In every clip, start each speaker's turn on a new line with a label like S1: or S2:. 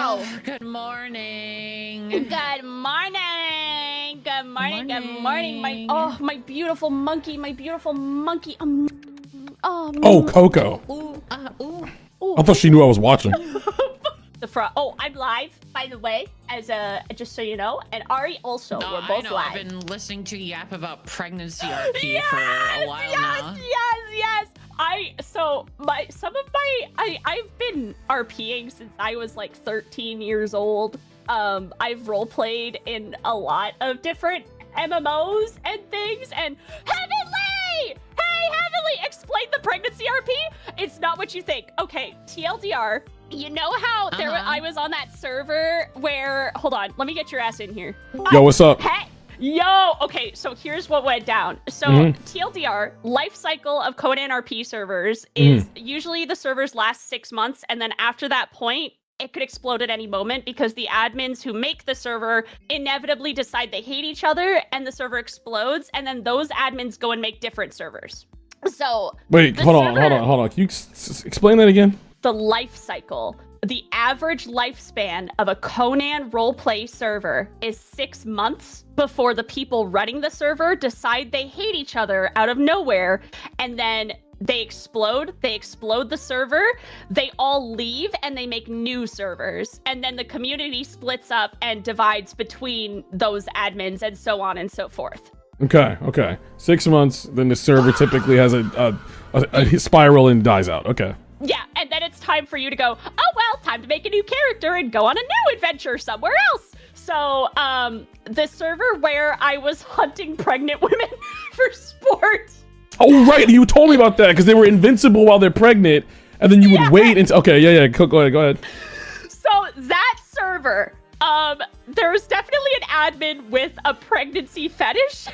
S1: go.
S2: Good morning.
S1: Good morning. Good morning. Good morning. My beautiful monkey.
S3: Oh, Coco.
S2: Ooh.
S3: I thought she knew I was watching.
S1: The frog. Oh, I'm live, by the way, as just so you know. And Ari also.
S2: No,
S1: We're both
S2: I know.
S1: live.
S2: I've been listening to you yap about pregnancy RP for a while now.
S1: Yes. I've been RPing since I was like 13 years old. I've roleplayed in a lot of different MMOs and things. And Heavenly! Hey, Heavenly! Explain the pregnancy RP. It's not what you think. Okay, TLDR. You know how I was on that server where... Hold on, let me get your ass in here.
S3: Yo, what's up?
S1: Hey! Yo! Okay, so here's what went down. So, TLDR, life cycle of Conan RP servers is usually the servers last 6 months, and then after that point, it could explode at any moment because the admins who make the server inevitably decide they hate each other, and the server explodes, and then those admins go and make different servers. So...
S3: Wait, hold on. Can you explain that again?
S1: The life cycle. The average lifespan of a Conan roleplay server is 6 months before the people running the server decide they hate each other out of nowhere, and then they explode the server, they all leave, and they make new servers. And then the community splits up and divides between those admins and so on and so forth.
S3: Okay. 6 months, then the server typically has a spiral and dies out. Okay.
S1: Yeah, and then it's time for you to go, oh, well, time to make a new character and go on a new adventure somewhere else. So, the server where I was hunting pregnant women for sport.
S3: Oh, right, you told me about that, because they were invincible while they're pregnant, and then you would wait until... Okay, yeah, go ahead.
S1: So, that server, there's definitely an admin with a pregnancy fetish.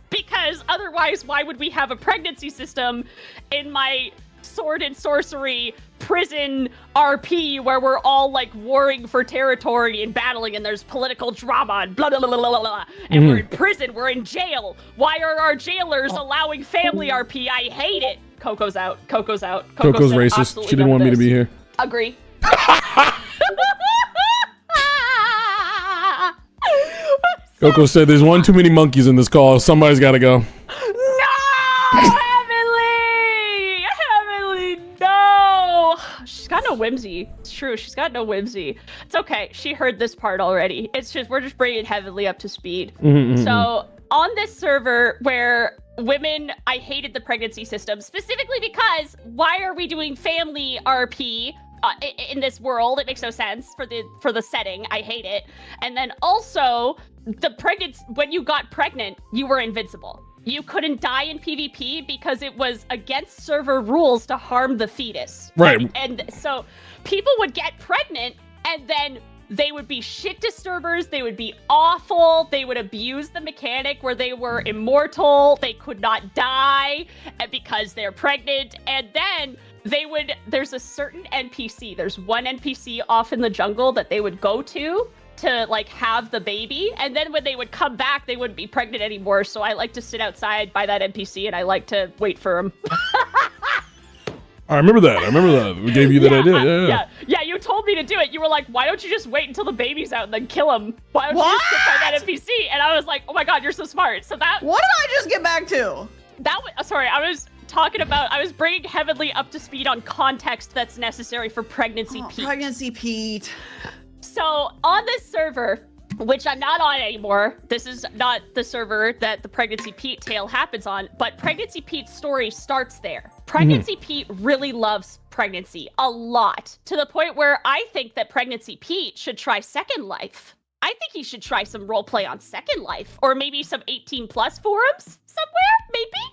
S1: Because otherwise, why would we have a pregnancy system in my... sword and sorcery prison RP where we're all like warring for territory and battling and there's political drama and blah blah blah blah blah and we're in prison, we're in jail. Why are our jailers allowing family RP? I hate it. Coco's out. Coco's
S3: racist. She didn't want me to be here.
S1: Agree.
S3: Coco said there's one too many monkeys in this call. Somebody's got to go.
S1: She's got no whimsy. It's true. She's got no whimsy. It's okay. She heard this part already. It's just, we're just bringing Heavenly up to speed. So on this server where women, I hated the pregnancy system specifically because why are we doing family RP in this world? It makes no sense for the setting. I hate it. And then also when you got pregnant, you were invincible. You couldn't die in PvP because it was against server rules to harm the fetus.
S3: Right.
S1: And so people would get pregnant and then they would be shit disturbers. They would be awful. They would abuse the mechanic where they were immortal. They could not die because they're pregnant. And then there's a certain NPC. There's one NPC off in the jungle that they would go to like have the baby, and then when they would come back they wouldn't be pregnant anymore, so I like to sit outside by that NPC and I like to wait for him.
S3: I remember that. We gave you that idea.
S1: Yeah, you told me to do it. You were like, why don't you just wait until the baby's out and then kill him? Why don't you just sit by that NPC? And I was like, oh my god, you're so smart. So that...
S4: What did I just get back to?
S1: Sorry, I was bringing Heavenly up to speed on context that's necessary for Pregnancy Pete.
S4: Pregnancy Pete.
S1: So on this server, which I'm not on anymore, this is not the server that the Pregnancy Pete tale happens on, but Pregnancy Pete's story starts there. Pregnancy Pete really loves pregnancy a lot, to the point where I think that Pregnancy Pete should try Second Life. I think he should try some roleplay on Second Life, or maybe some 18+ forums somewhere, maybe?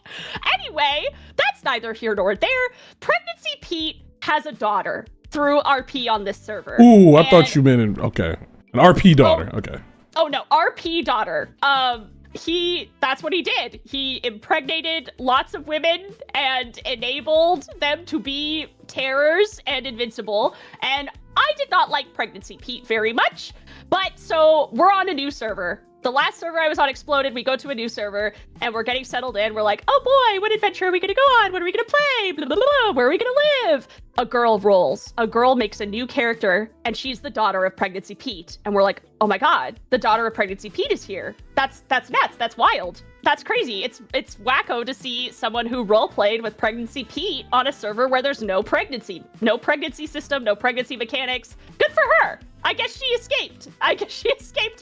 S1: Anyway, that's neither here nor there. Pregnancy Pete has a daughter through RP on this server.
S3: Ooh, I thought you meant an RP daughter. Okay.
S1: Oh no, RP daughter. That's what he did. He impregnated lots of women and enabled them to be terrors and invincible. And I did not like Pregnancy Pete very much. But so we're on a new server. The last server I was on exploded. We go to a new server and we're getting settled in. We're like, oh boy, what adventure are we gonna go on? What are we gonna play? Blah, blah, blah. Where are we gonna live? A girl rolls. A girl makes a new character and she's the daughter of Pregnancy Pete. And we're like, oh my God, the daughter of Pregnancy Pete is here. That's nuts. That's wild. That's crazy. It's wacko to see someone who roleplayed with Pregnancy Pete on a server where there's no pregnancy system, no pregnancy mechanics. Good for her. I guess she escaped.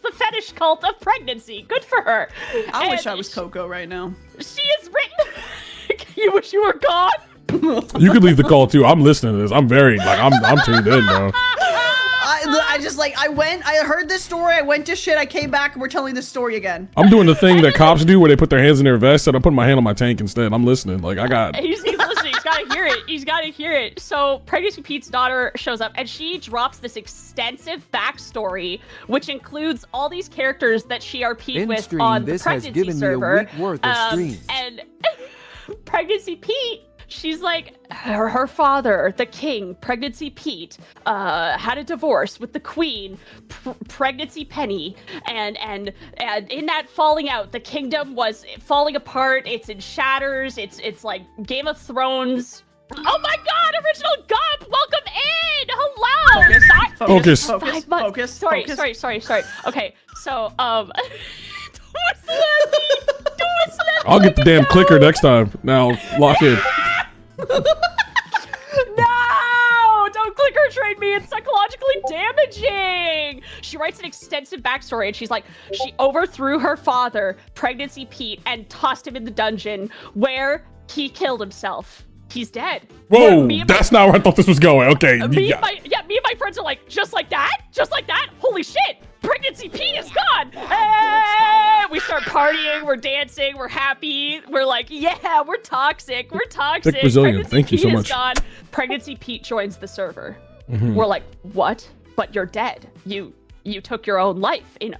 S1: The fetish cult of pregnancy. Good for her.
S4: I wish I was Coco right now.
S1: She is written. You wish you were gone.
S3: You could leave the call too. I'm listening to this. I'm very I'm tuned in, bro.
S4: I just like, I heard this story, I went to shit, I came back, and we're telling this story again.
S3: I'm doing the thing that cops do where they put their hands in their vest, and I'm putting my hand on my tank instead. I'm listening. Like, I got...
S1: He's listening. He's got to hear it. He's got to hear it. So Pregnancy Pete's daughter shows up, and she drops this extensive backstory, which includes all these characters that she RP'd with on the Pregnancy server. And Pregnancy Pete... She's like, her father, the king, Pregnancy Pete, had a divorce with the queen, Pregnancy Penny, and in that falling out, the kingdom was falling apart. It's in shatters. It's like Game of Thrones. Oh my God, Original Gump, welcome in. Hello.
S4: Focus.
S1: Sorry. Okay, so
S3: I'll get the damn clicker next time. Now lock in.
S1: No! Don't clicker trade me. It's psychologically damaging. She writes an extensive backstory, and she's like, she overthrew her father, Pregnancy Pete, and tossed him in the dungeon where he killed himself. He's dead.
S3: Whoa, that's not where I thought this was going. Okay.
S1: Me and my friends are like, just like that? Just like that? Holy shit! Pregnancy Pete is gone! Hey! We start partying, we're dancing, we're happy. We're like, yeah, we're toxic.
S3: Thick Brazilian, thank you so much.
S1: Gone. Pregnancy Pete joins the server. We're like, what? But you're dead. You took your own life in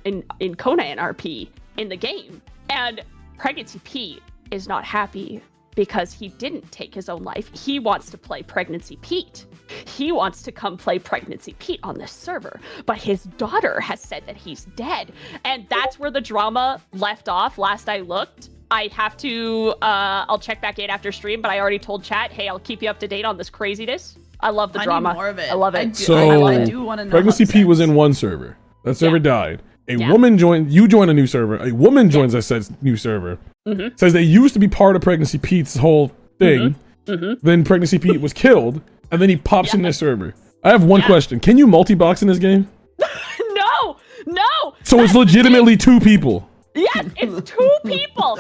S1: Conan RP in the game. And Pregnancy Pete is not happy because he didn't take his own life. He wants to play Pregnancy Pete. He wants to come play Pregnancy Pete on this server, but his daughter has said that he's dead. And that's where the drama left off last I looked. I have to, I'll check back in after stream, but I already told chat, hey, I'll keep you up to date on this craziness. I love the drama.
S4: I need more of it.
S1: I love it.
S4: I do want to know.
S3: Pregnancy Pete was in one server. That server died. A woman joined, you joined a new server. A woman joins that says new server. Says they used to be part of Pregnancy Pete's whole thing. Then Pregnancy Pete was killed, and then he pops in this server. I have one question. Can you multi-box in this game?
S1: No.
S3: So it's legitimately two people.
S1: Yes, it's two people.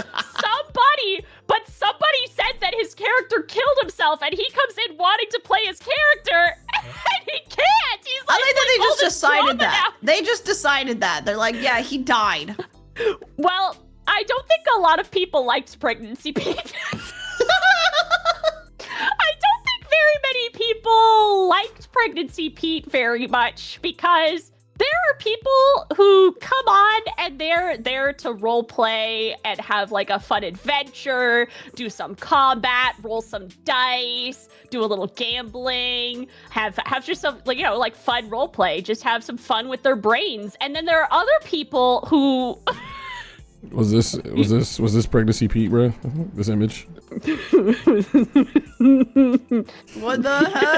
S1: Somebody said that his character killed himself, and he comes in wanting to play his character, and he can't. He's like,
S4: I think that they just decided that. They just decided that. They're like, yeah, he died.
S1: Well, I don't think a lot of people liked Pregnancy Pete. I don't think very many people liked Pregnancy Pete very much, because there are people who come on and they're there to role play and have like a fun adventure, do some combat, roll some dice, do a little gambling, have just some like fun role play, just have some fun with their brains. And then there are other people who
S3: Was this Pregnancy Pete, bro? This image?
S4: What the hell?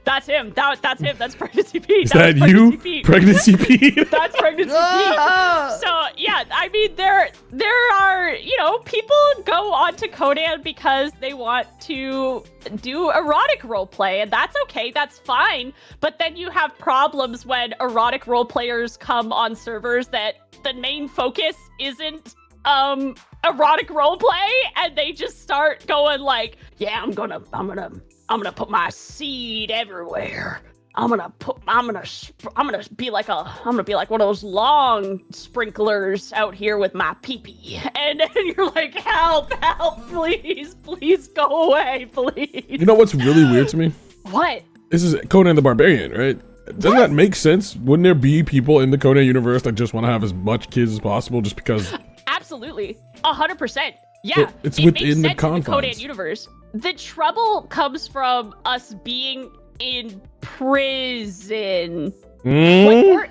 S1: That's him. That's him. That's Pregnancy Pete.
S3: Is that you? Pregnancy Pete?
S1: That's Pregnancy Pete. So yeah, I mean there are, people go onto Conan because they want to do erotic roleplay, and that's okay, that's fine. But then you have problems when erotic role players come on servers that the main focus isn't erotic roleplay, and they just start going like, yeah, I'm gonna put my seed everywhere. I'm gonna be like one of those long sprinklers out here with my pee-pee. And you're like, help, please go away, please.
S3: You know what's really weird to me?
S1: What?
S3: This is Conan the Barbarian, right? Doesn't that make sense? Wouldn't there be people in the Conan universe that just want to have as much kids as possible just because?
S1: Absolutely. 100%. Yeah.
S3: It's within the confines.
S1: The Conan universe. The trouble comes from us being in prison.
S3: Mm?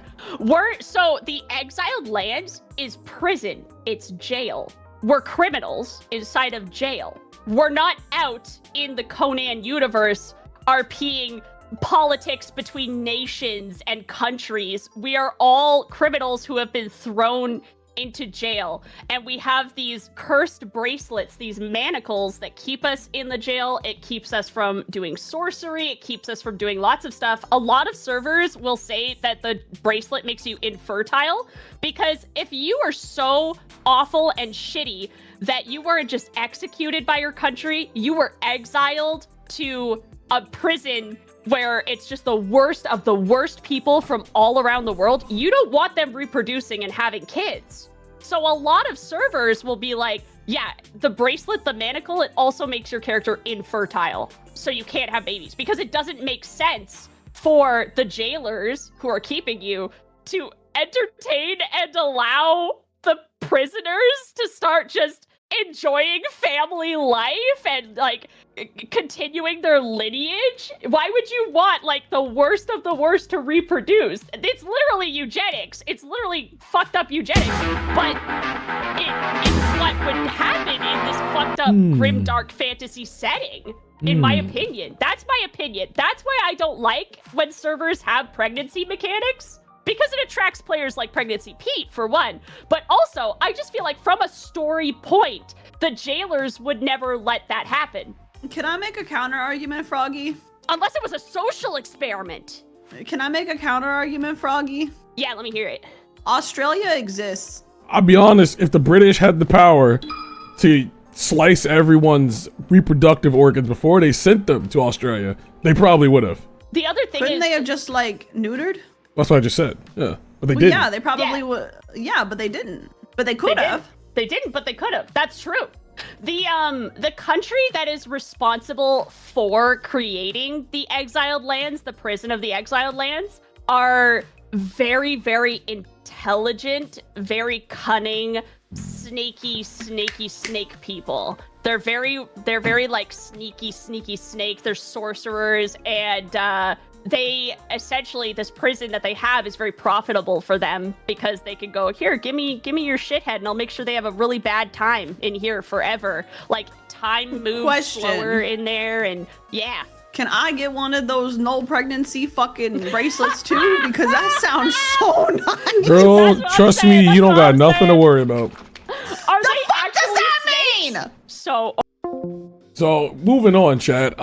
S1: So the exiled land is prison. It's jail. We're criminals inside of jail. We're not out in the Conan universe RPing politics between nations and countries. We are all criminals who have been thrown into jail, and we have these cursed bracelets, these manacles that keep us in the jail. It keeps us from doing sorcery. It keeps us from doing lots of stuff. A lot of servers will say that the bracelet makes you infertile, because if you are so awful and shitty that you weren't just executed by your country, you were exiled to a prison where it's just the worst of the worst people from all around the world, you don't want them reproducing and having kids. So a lot of servers will be like, yeah, the bracelet, the manacle, it also makes your character infertile. So you can't have babies, because it doesn't make sense for the jailers who are keeping you to entertain and allow the prisoners to start just enjoying family life and like continuing their lineage. Why would you want like the worst of the worst to reproduce? It's literally eugenics. It's literally fucked up eugenics, but it's what would happen in this fucked up grim dark fantasy setting, in my opinion. That's my opinion. That's why I don't like when servers have pregnancy mechanics, because it attracts players like Pregnancy Pete, for one. But also, I just feel like from a story point, the jailers would never let that happen.
S4: Can I make a counter argument, Froggy?
S1: Unless it was a social experiment.
S4: Can I make a counter argument, Froggy?
S1: Yeah, let me hear it.
S4: Australia exists.
S3: I'll be honest, if the British had the power to slice everyone's reproductive organs before they sent them to Australia, they probably would have.
S1: The other thing
S4: Couldn't
S1: is,
S4: they have just like neutered?
S3: That's what I just said. Yeah, but they
S4: Well,
S3: didn't.
S4: yeah, they probably would. Yeah, but they didn't. But they could have.
S1: They didn't, but they could have. That's true. The country that is responsible for creating the exiled lands, the prison of the exiled lands, are very, very intelligent, very cunning, snaky snake people. They're very like sneaky snake. They're sorcerers, and they essentially, this prison that they have is very profitable for them, because they can go, here, give me your shithead, and I'll make sure they have a really bad time in here forever. Like, time moves slower in there, and yeah.
S4: Can I get one of those no pregnancy fucking bracelets too? Because that sounds so nice.
S3: Girl, trust me, you don't got nothing to worry about.
S1: Are
S4: The
S1: they
S4: fuck does that mean?
S1: So
S3: So moving on, chat.